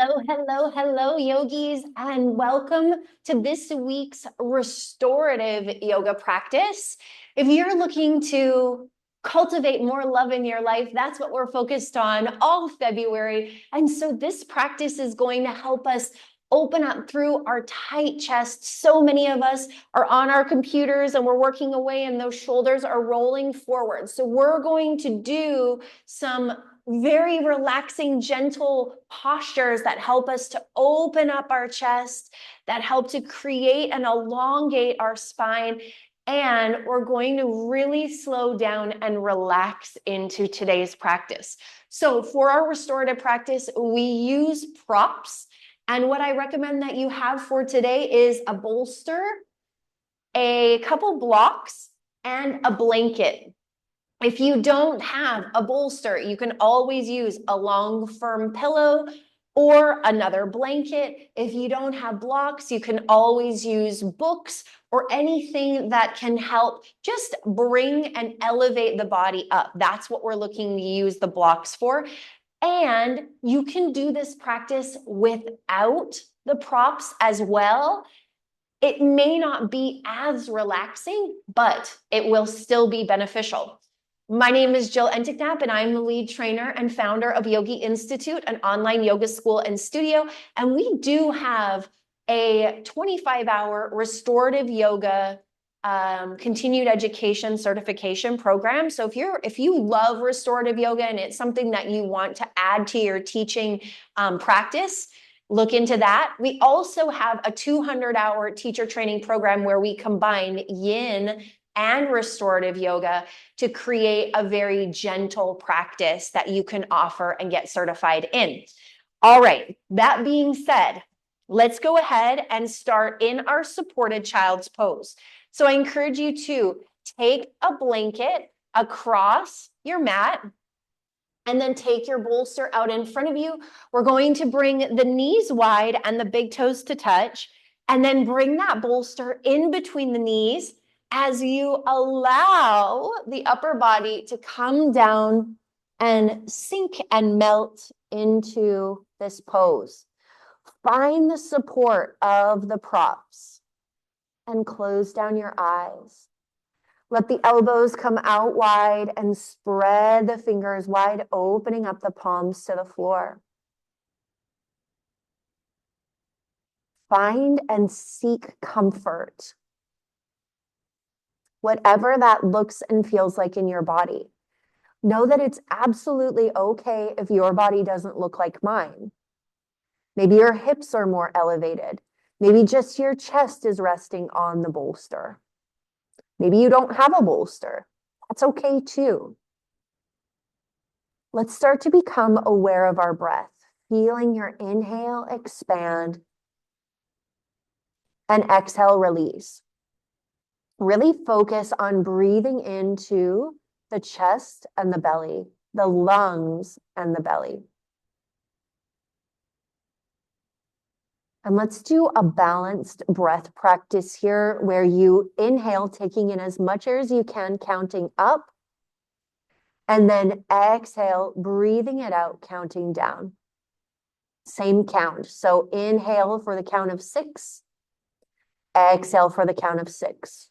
Hello, yogis, and welcome to this week's restorative yoga practice. If you're looking to cultivate more love in your life, that's what we're focused on all February. And so this practice is going to help us open up through our tight chest. So many of us are on our computers and we're working away and those shoulders are rolling forward. So we're going to do some very relaxing, gentle postures that help us to open up our chest, that help to create and elongate our spine. And we're going to really slow down and relax into today's practice. So for our restorative practice, we use props. And what I recommend that you have for today is a bolster, a couple blocks, and a blanket. If you don't have a bolster, you can always use a long, firm pillow or another blanket. If you don't have blocks, you can always use books or anything that can help just bring and elevate the body up. That's what we're looking to use the blocks for. And you can do this practice without the props as well. It may not be as relaxing, but it will still be beneficial. My name is Jill Enticknap, and I'm the lead trainer and founder of Yogi Institute, an online yoga school and studio. And we do have a 25-hour restorative yoga continued education certification program. So if you love restorative yoga and it's something that you want to add to your teaching practice, look into that. We also have a 200-hour teacher training program where we combine yin and restorative yoga to create a very gentle practice that you can offer and get certified in. All right, that being said, let's go ahead and start in our supported child's pose. So I encourage you to take a blanket across your mat and then take your bolster out in front of you. We're going to bring the knees wide and the big toes to touch, and then bring that bolster in between the knees as you allow the upper body to come down and sink and melt into this pose. Find the support of the props and close down your eyes. Let the elbows come out wide and spread the fingers wide, opening up the palms to the floor. Find and seek comfort, whatever that looks and feels like in your body. Know that it's absolutely okay if your body doesn't look like mine. Maybe your hips are more elevated. Maybe just your chest is resting on the bolster. Maybe you don't have a bolster. That's okay too. Let's start to become aware of our breath, feeling your inhale, expand, and exhale, release. Really focus on breathing into the chest and the belly, the lungs and the belly. And let's do a balanced breath practice here where you inhale, taking in as much as you can, counting up, and then exhale, breathing it out, counting down. Same count. So inhale for the count of 6, exhale for the count of 6.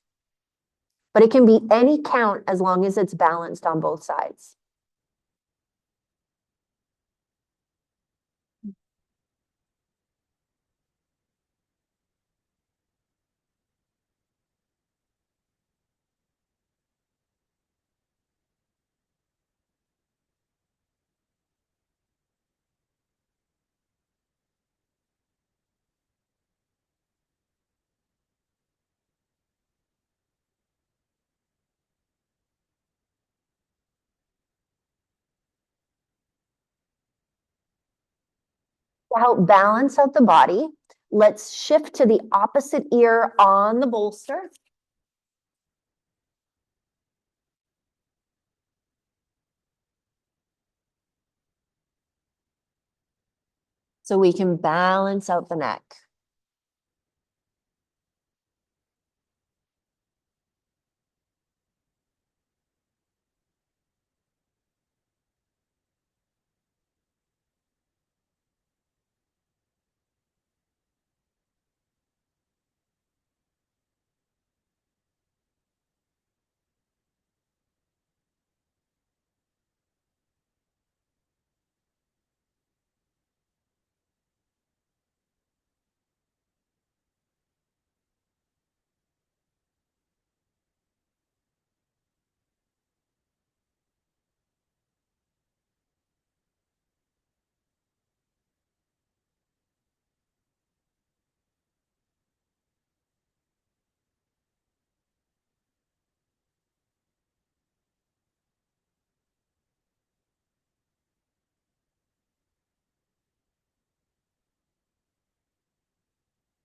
But it can be any count as long as it's balanced on both sides. To help balance out the body, let's shift to the opposite ear on the bolster. So we can balance out the neck.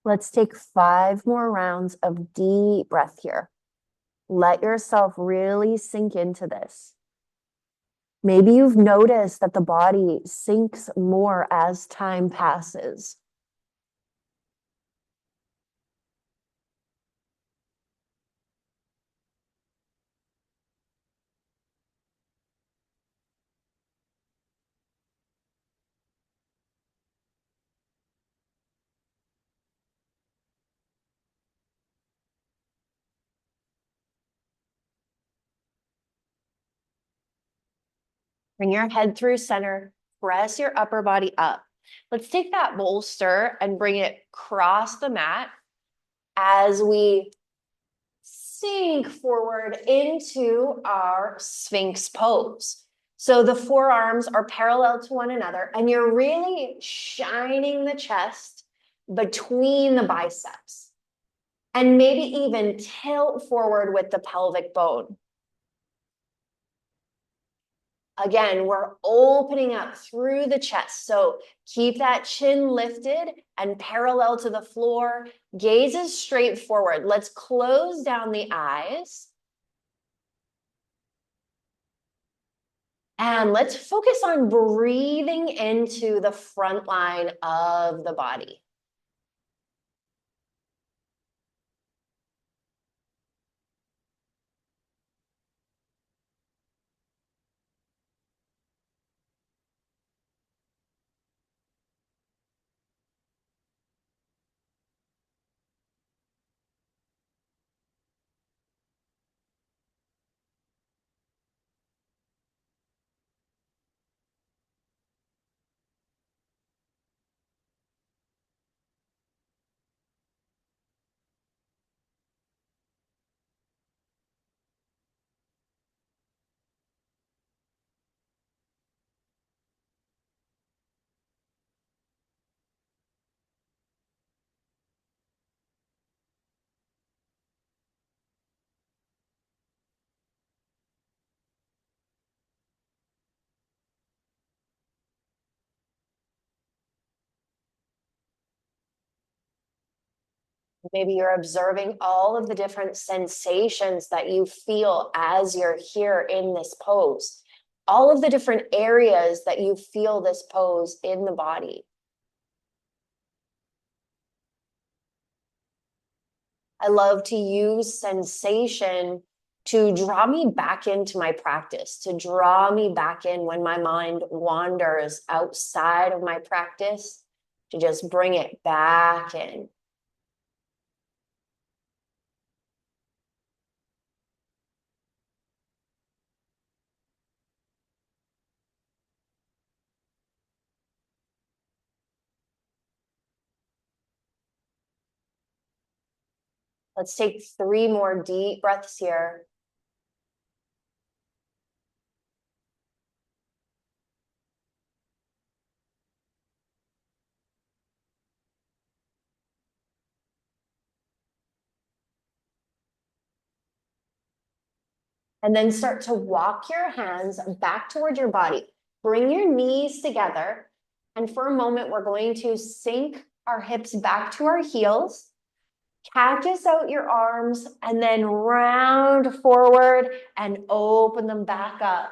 Let's take 5 more rounds of deep breath here. Let yourself really sink into this. Maybe you've noticed that the body sinks more as time passes. Bring your head through center, press your upper body up. Let's take that bolster and bring it across the mat as we sink forward into our Sphinx pose. So the forearms are parallel to one another, and you're really shining the chest between the biceps. And maybe even tilt forward with the pelvic bone. Again, we're opening up through the chest. So keep that chin lifted and parallel to the floor. Gazes straight forward. Let's close down the eyes. And let's focus on breathing into the front line of the body. Maybe you're observing all of the different sensations that you feel as you're here in this pose. All of the different areas that you feel this pose in the body. I love to use sensation to draw me back into my practice, to draw me back in when my mind wanders outside of my practice, to just bring it back in. Let's take 3 more deep breaths here. And then start to walk your hands back toward your body. Bring your knees together. And for a moment, we're going to sink our hips back to our heels. Cactus out your arms and then round forward and open them back up.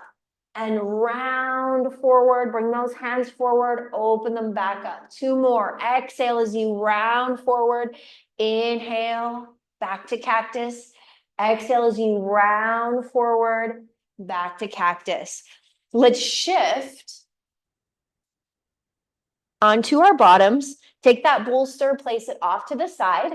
And round forward, bring those hands forward, open them back up. 2 more. Exhale as you round forward. Inhale, back to cactus. Exhale as you round forward, back to cactus. Let's shift onto our bottoms. Take that bolster, place it off to the side.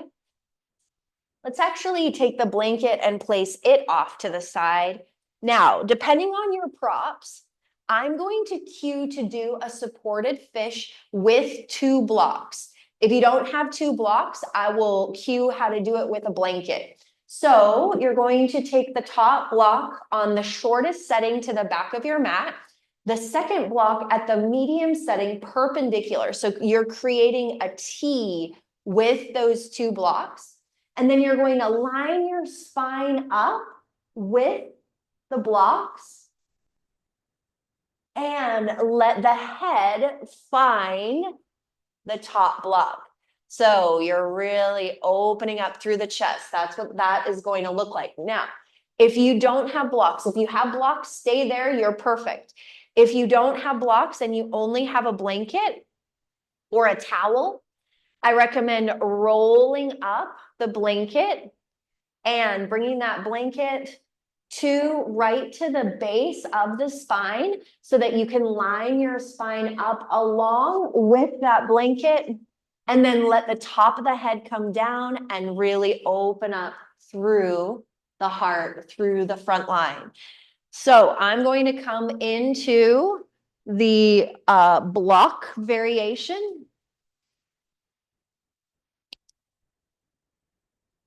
Let's actually take the blanket and place it off to the side. Now, depending on your props, I'm going to cue to do a supported fish with 2 blocks. If you don't have 2 blocks, I will cue how to do it with a blanket. So you're going to take the top block on the shortest setting to the back of your mat, the second block at the medium setting perpendicular. So you're creating a T with those 2 blocks. And then you're going to line your spine up with the blocks and let the head find the top block. So you're really opening up through the chest. That's what that is going to look like. Now, if you don't have blocks, if you have blocks, stay there, you're perfect. If you don't have blocks and you only have a blanket or a towel, I recommend rolling up the blanket and bringing that blanket right to the base of the spine so that you can line your spine up along with that blanket, and then let the top of the head come down and really open up through the heart, through the front line. So I'm going to come into the block variation.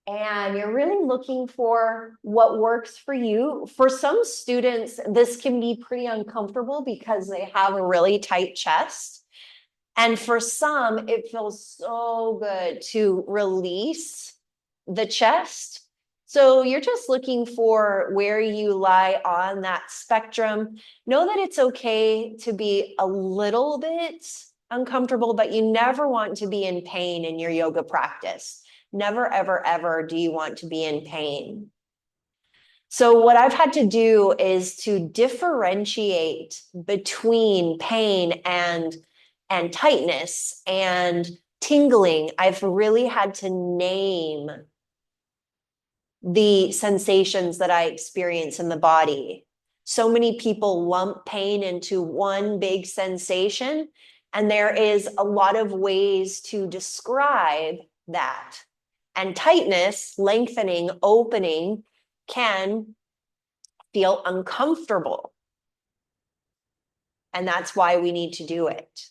And you're really looking for what works for you. For some students, this can be pretty uncomfortable because they have a really tight chest. And for some, it feels so good to release the chest. So you're just looking for where you lie on that spectrum. Know that it's okay to be a little bit uncomfortable, but you never want to be in pain in your yoga practice. Never, ever, ever do you want to be in pain. So what I've had to do is to differentiate between pain and tightness and tingling. I've really had to name the sensations that I experience in the body. So many people lump pain into one big sensation, and there is a lot of ways to describe that. And tightness, lengthening, opening, can feel uncomfortable. And that's why we need to do it.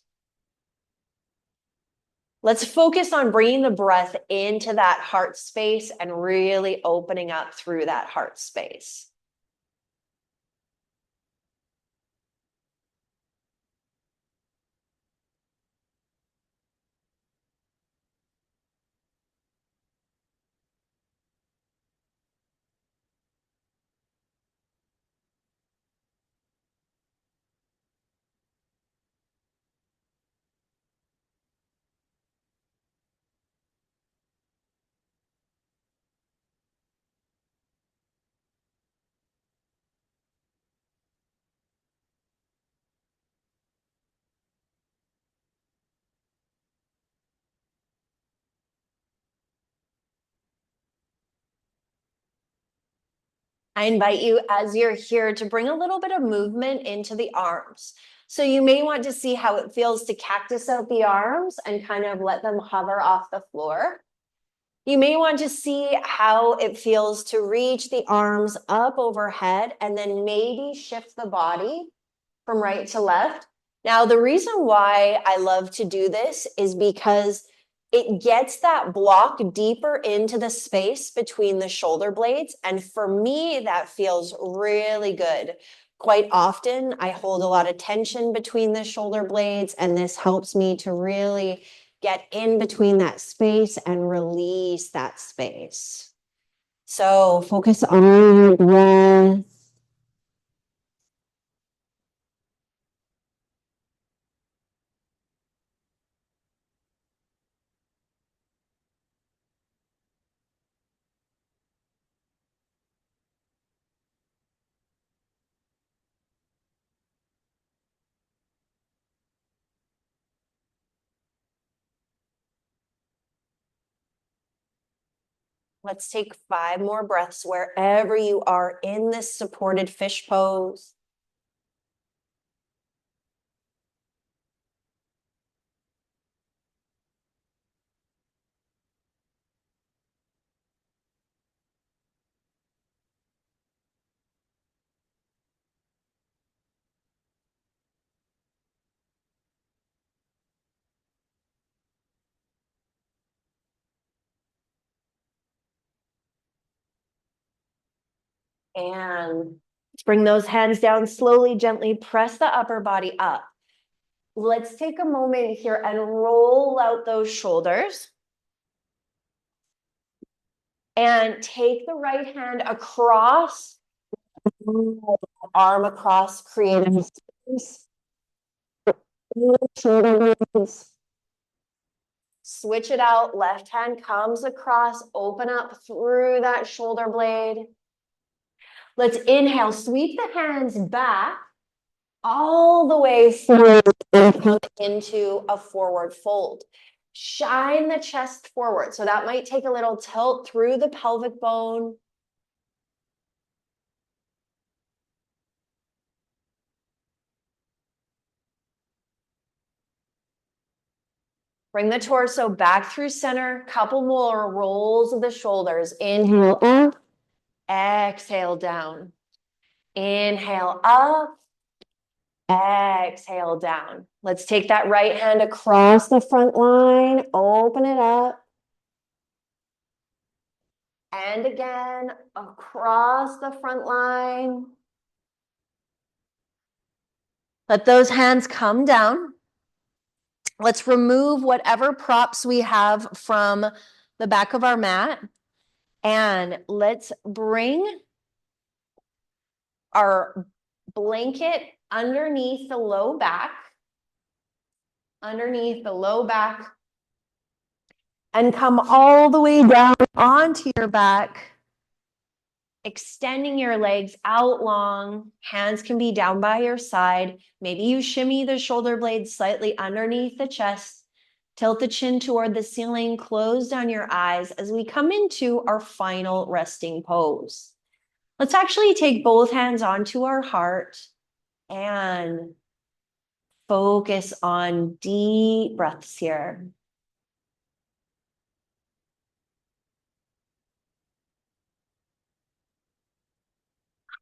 Let's focus on bringing the breath into that heart space and really opening up through that heart space. I invite you, as you're here, to bring a little bit of movement into the arms. So you may want to see how it feels to cactus out the arms and kind of let them hover off the floor. You may want to see how it feels to reach the arms up overhead and then maybe shift the body from right to left. Now, the reason why I love to do this is because it gets that block deeper into the space between the shoulder blades. And for me, that feels really good. Quite often, I hold a lot of tension between the shoulder blades, and this helps me to really get in between that space and release that space. So focus on your breath. Let's take 5 more breaths wherever you are in this supported fish pose. And let's bring those hands down slowly, gently press the upper body up. Let's take a moment here and roll out those shoulders. And take the right hand across, arm across, creative space. Shoulder blades. Switch it out. Left hand comes across, open up through that shoulder blade. Let's inhale, sweep the hands back all the way forward and come into a forward fold. Shine the chest forward. So that might take a little tilt through the pelvic bone. Bring the torso back through center. Couple more rolls of the shoulders. Inhale up. Exhale down. Inhale up. Exhale down. Let's take that right hand across the front line. Open it up. And again, across the front line. Let those hands come down. Let's remove whatever props we have from the back of our mat. And let's bring our blanket underneath the low back. Underneath the low back. And come all the way down onto your back. Extending your legs out long. Hands can be down by your side. Maybe you shimmy the shoulder blades slightly underneath the chest. Tilt the chin toward the ceiling. Close down your eyes as we come into our final resting pose. Let's actually take both hands onto our heart and focus on deep breaths here.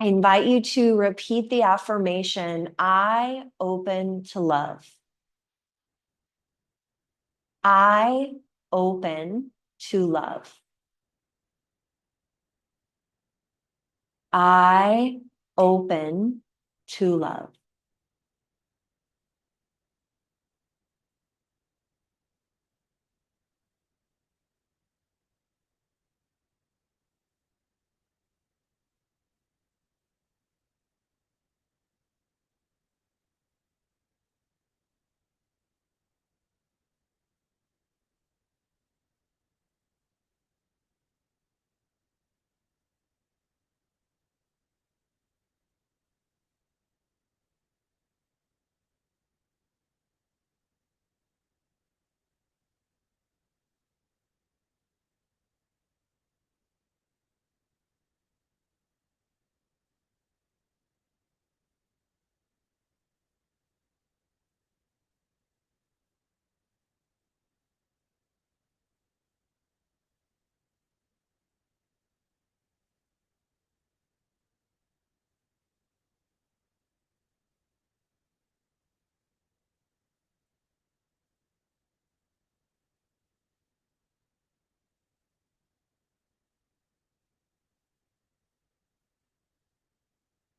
I invite you to repeat the affirmation, I open to love. I open to love. I open to love.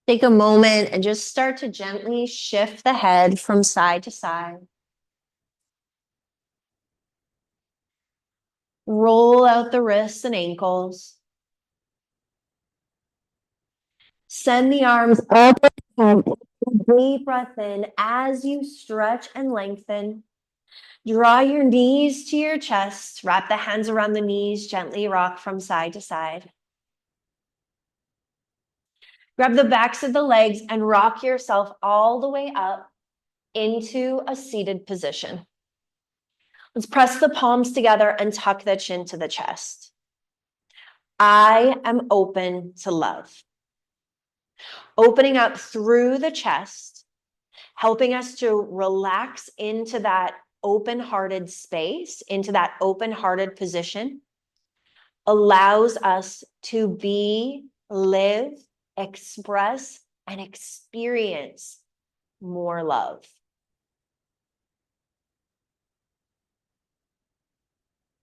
Take a moment and just start to gently shift the head from side to side. Roll out the wrists and ankles. Send the arms up and down. Deep breath in as you stretch and lengthen. Draw your knees to your chest. Wrap the hands around the knees. Gently rock from side to side. Grab the backs of the legs and rock yourself all the way up into a seated position. Let's press the palms together and tuck the chin to the chest. I am open to love. Opening up through the chest, helping us to relax into that open-hearted space, into that open-hearted position, allows us to be, live, express, and experience more love.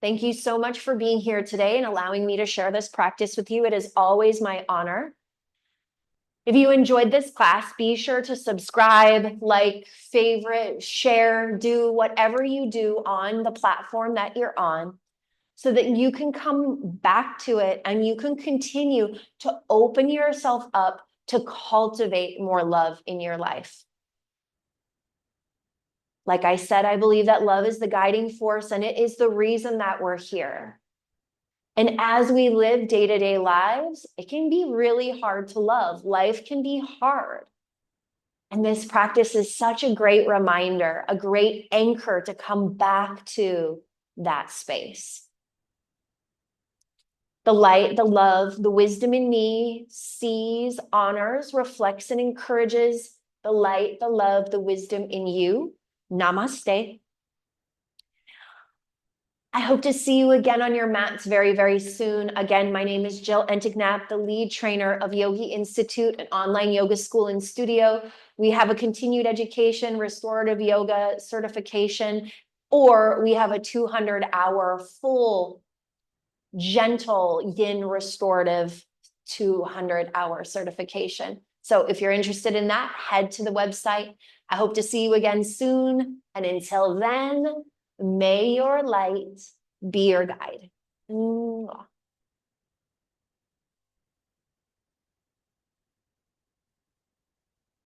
Thank you so much for being here today and allowing me to share this practice with you. It is always my honor. If you enjoyed this class, be sure to subscribe, like, favorite, share, do whatever you do on the platform that you're on so that you can come back to it and you can continue to open yourself up to cultivate more love in your life. Like I said, I believe that love is the guiding force, and it is the reason that we're here. And as we live day-to-day lives, it can be really hard to love. Life can be hard. And this practice is such a great reminder, a great anchor to come back to that space. The light, the love, the wisdom in me sees, honors, reflects, and encourages the light, the love, the wisdom in you. Namaste. I hope to see you again on your mats very, very soon. Again, my name is Jill Entignap, the lead trainer of Yogi Institute, an online yoga school and studio. We have a continued education, restorative yoga certification, or we have a 200-hour full gentle yin restorative 200-hour certification. So if you're interested in that, head to the website. I hope to see you again soon. And until then, may your light be your guide. Mwah.